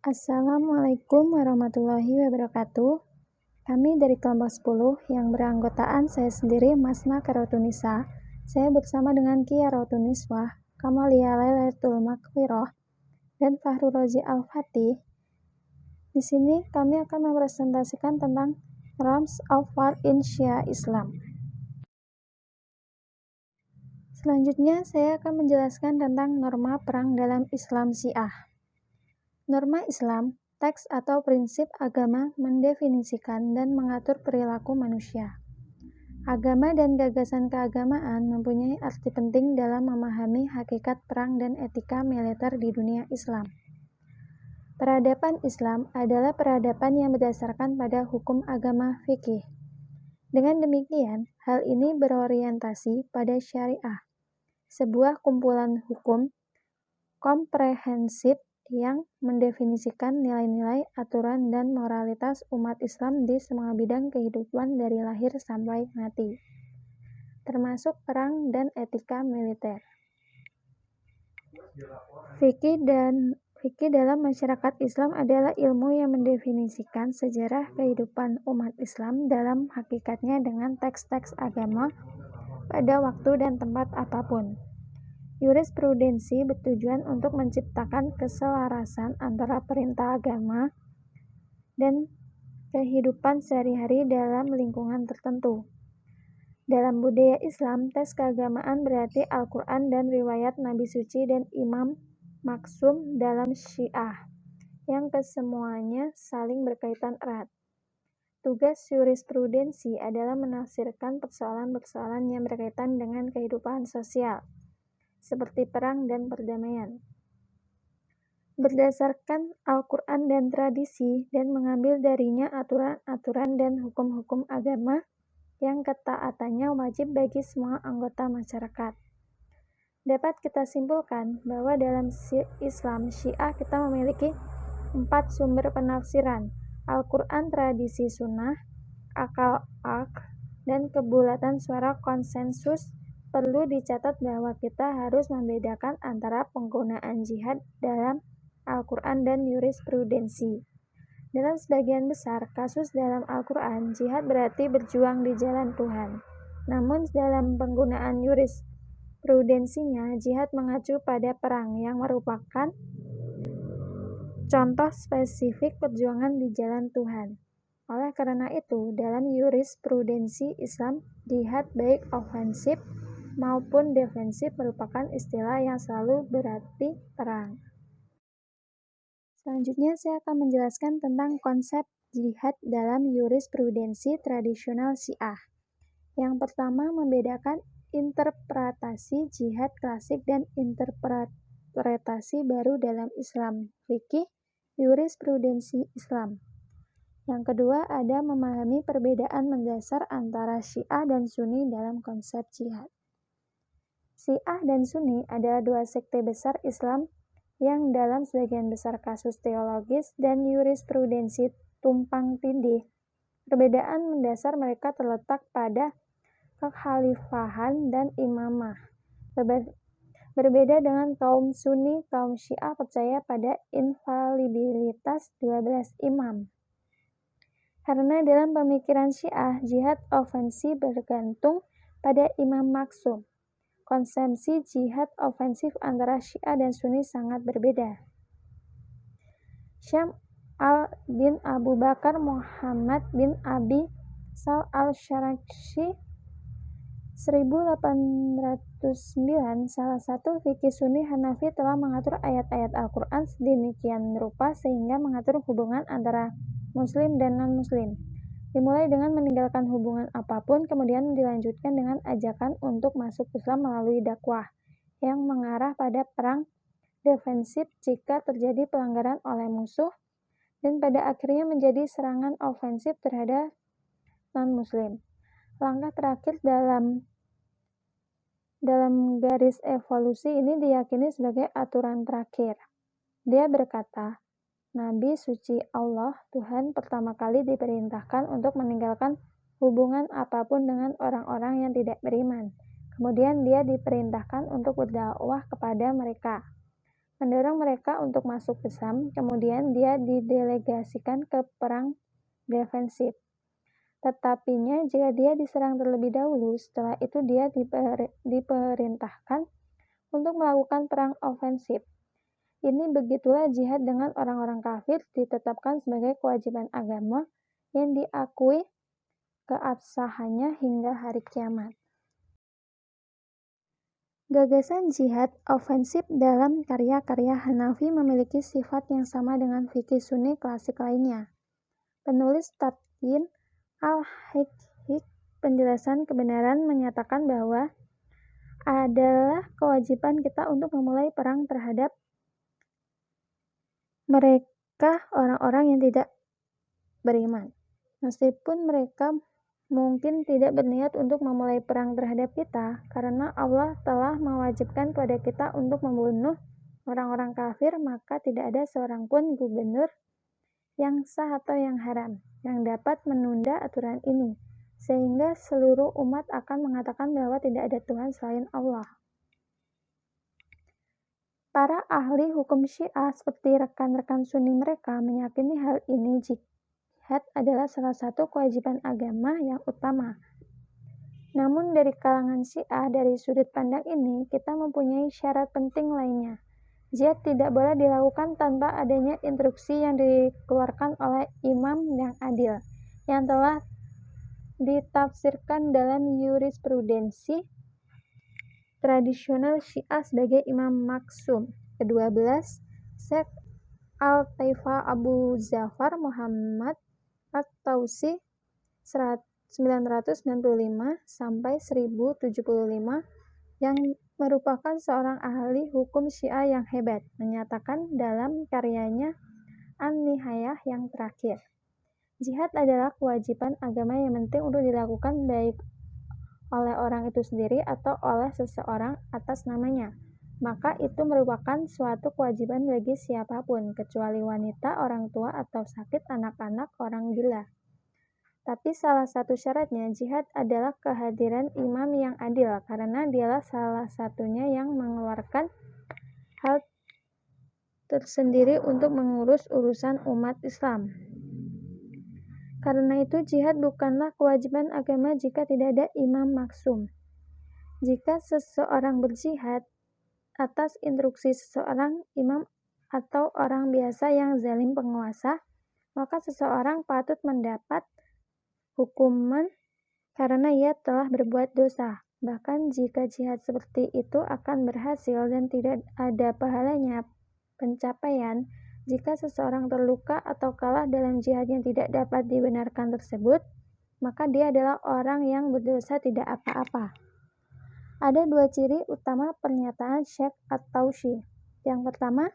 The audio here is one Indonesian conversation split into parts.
Assalamualaikum warahmatullahi wabarakatuh. Kami dari kelompok 10 yang beranggotaan saya sendiri, Masna Karotunisa. Saya bersama dengan Kia Rotuniswah, Kamalia Lailatul Maghfirah, dan Fahru Rozi Al-Fatih. Di sini kami akan mempresentasikan tentang Realms of War in Shia Islam. Selanjutnya saya akan menjelaskan tentang norma perang dalam Islam Syiah. Norma Islam, teks atau prinsip agama mendefinisikan dan mengatur perilaku manusia. Agama dan gagasan keagamaan mempunyai arti penting dalam memahami hakikat perang dan etika militer di dunia Islam. Peradaban Islam adalah peradaban yang berdasarkan pada hukum agama fikih. Dengan demikian, hal ini berorientasi pada syariah, sebuah kumpulan hukum komprehensif yang mendefinisikan nilai-nilai, aturan, dan moralitas umat Islam di semua bidang kehidupan dari lahir sampai mati, termasuk perang dan etika militer. Fikih dalam masyarakat Islam adalah ilmu yang mendefinisikan sejarah kehidupan umat Islam dalam hakikatnya dengan teks-teks agama pada waktu dan tempat apapun. Jurisprudensi bertujuan untuk menciptakan keselarasan antara perintah agama dan kehidupan sehari-hari dalam lingkungan tertentu. Dalam budaya Islam, teks keagamaan berarti Al-Quran dan riwayat Nabi Suci dan Imam Maksum dalam Syiah, yang kesemuanya saling berkaitan erat. Tugas jurisprudensi adalah menafsirkan persoalan-persoalan yang berkaitan dengan kehidupan sosial, seperti perang dan perdamaian, berdasarkan Al-Quran dan tradisi, dan mengambil darinya aturan-aturan dan hukum-hukum agama yang ketaatannya wajib bagi semua anggota masyarakat. Dapat kita simpulkan bahwa dalam Islam Syiah kita memiliki 4 sumber penafsiran: Al-Quran, tradisi sunnah, akal dan kebulatan suara konsensus. Perlu dicatat bahwa kita harus membedakan antara penggunaan jihad dalam Al-Quran dan jurisprudensi. Dalam sebagian besar kasus dalam Al-Quran, jihad berarti berjuang di jalan Tuhan. Namun dalam penggunaan jurisprudensinya, jihad mengacu pada perang yang merupakan contoh spesifik perjuangan di jalan Tuhan. Oleh karena itu, dalam jurisprudensi Islam, jihad baik ofensif maupun defensif merupakan istilah yang selalu berarti perang. Selanjutnya saya akan menjelaskan tentang konsep jihad dalam jurisprudensi tradisional Syiah. Yang pertama, membedakan interpretasi jihad klasik dan interpretasi baru dalam Islam fikih jurisprudensi Islam. Yang kedua, ada memahami perbedaan mendasar antara Syiah dan Sunni dalam konsep jihad. Syiah dan Sunni adalah dua sekte besar Islam yang dalam sebagian besar kasus teologis dan jurisprudensi tumpang tindih. Perbedaan mendasar mereka terletak pada kekhalifahan dan imamah. Berbeda dengan kaum Sunni, kaum Syiah percaya pada infalibilitas 12 imam. Karena dalam pemikiran Syiah, jihad ofensif bergantung pada imam maksum. Konsepsi jihad ofensif antara Syiah dan Sunni sangat berbeda. Syam bin Abu Bakar Muhammad bin Abi Sal al-Sharakshi 1809, salah satu fikih Sunni Hanafi, telah mengatur ayat-ayat Al-Quran sedemikian rupa sehingga mengatur hubungan antara Muslim dan non-Muslim. Dimulai dengan meninggalkan hubungan apapun, kemudian dilanjutkan dengan ajakan untuk masuk Islam melalui dakwah yang mengarah pada perang defensif jika terjadi pelanggaran oleh musuh, dan pada akhirnya menjadi serangan ofensif terhadap non-Muslim. Langkah terakhir dalam garis evolusi ini diyakini sebagai aturan terakhir. Dia berkata, Nabi suci Allah, Tuhan, pertama kali diperintahkan untuk meninggalkan hubungan apapun dengan orang-orang yang tidak beriman. Kemudian dia diperintahkan untuk berdakwah kepada mereka. mendorong mereka untuk masuk Islam, kemudian dia didelegasikan ke perang defensif. Tetapinya jika dia diserang terlebih dahulu, setelah itu dia diperintahkan untuk melakukan perang ofensif. Ini begitulah jihad dengan orang-orang kafir ditetapkan sebagai kewajiban agama yang diakui keabsahannya hingga hari kiamat. Gagasan jihad ofensif dalam karya-karya Hanafi memiliki sifat yang sama dengan fikih Sunni klasik lainnya. Penulis Tabyin al-Haqq penjelasan kebenaran menyatakan bahwa adalah kewajiban kita untuk memulai perang terhadap mereka orang-orang yang tidak beriman. Meskipun mereka mungkin tidak berniat untuk memulai perang terhadap kita, karena Allah telah mewajibkan pada kita untuk membunuh orang-orang kafir, maka tidak ada seorang pun gubernur yang sah atau yang haram yang dapat menunda aturan ini, sehingga seluruh umat akan mengatakan bahwa tidak ada Tuhan selain Allah. Para ahli hukum Syiah seperti rekan-rekan Sunni mereka meyakini hal ini jihad adalah salah satu kewajiban agama yang utama. Namun dari kalangan Syiah, dari sudut pandang ini, kita mempunyai syarat penting lainnya. Jihad tidak boleh dilakukan tanpa adanya instruksi yang dikeluarkan oleh imam yang adil, yang telah ditafsirkan dalam jurisprudensi tradisional Syiah sebagai Imam Maksum. Ke-12, Syekh Al-Taifa Abu Zafar Muhammad At-Tausi 995 sampai 1075 yang merupakan seorang ahli hukum Syiah yang hebat, menyatakan dalam karyanya An-Nihayah yang terakhir, jihad adalah kewajiban agama yang penting untuk dilakukan baik oleh orang itu sendiri atau oleh seseorang atas namanya. Maka itu merupakan suatu kewajiban bagi siapapun, kecuali wanita, orang tua, atau sakit, anak-anak, orang gila. Tapi salah satu syaratnya jihad adalah kehadiran imam yang adil, karena dialah salah satunya yang mengeluarkan hal tersendiri untuk mengurus urusan umat Islam. Karena itu jihad bukanlah kewajiban agama jika tidak ada imam maksum. Jika seseorang berjihad atas instruksi seseorang imam atau orang biasa yang zalim penguasa, maka seseorang patut mendapat hukuman karena ia telah berbuat dosa. Bahkan jika jihad seperti itu akan berhasil dan tidak ada pahalanya pencapaian, jika seseorang terluka atau kalah dalam jihad yang tidak dapat dibenarkan tersebut, maka dia adalah orang yang berdosa tidak apa-apa. Ada dua ciri utama pernyataan Syekh At-Tausi. Yang pertama,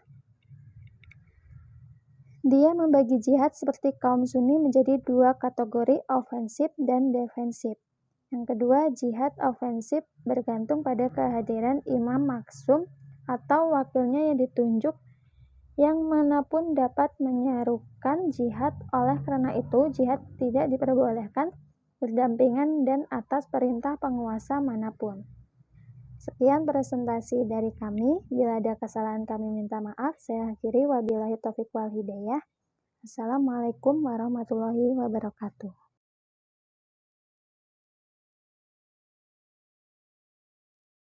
dia membagi jihad seperti kaum Sunni menjadi dua kategori, ofensif dan defensif. Yang kedua, jihad ofensif bergantung pada kehadiran imam maksum atau wakilnya yang ditunjuk yang manapun dapat menyerukan jihad. Oleh karena itu, jihad tidak diperbolehkan berdampingan dan atas perintah penguasa manapun. Sekian presentasi dari kami. Bila ada kesalahan kami minta maaf. Saya akhiri, wabillahi taufiq wal hidayah. Assalamualaikum warahmatullahi wabarakatuh.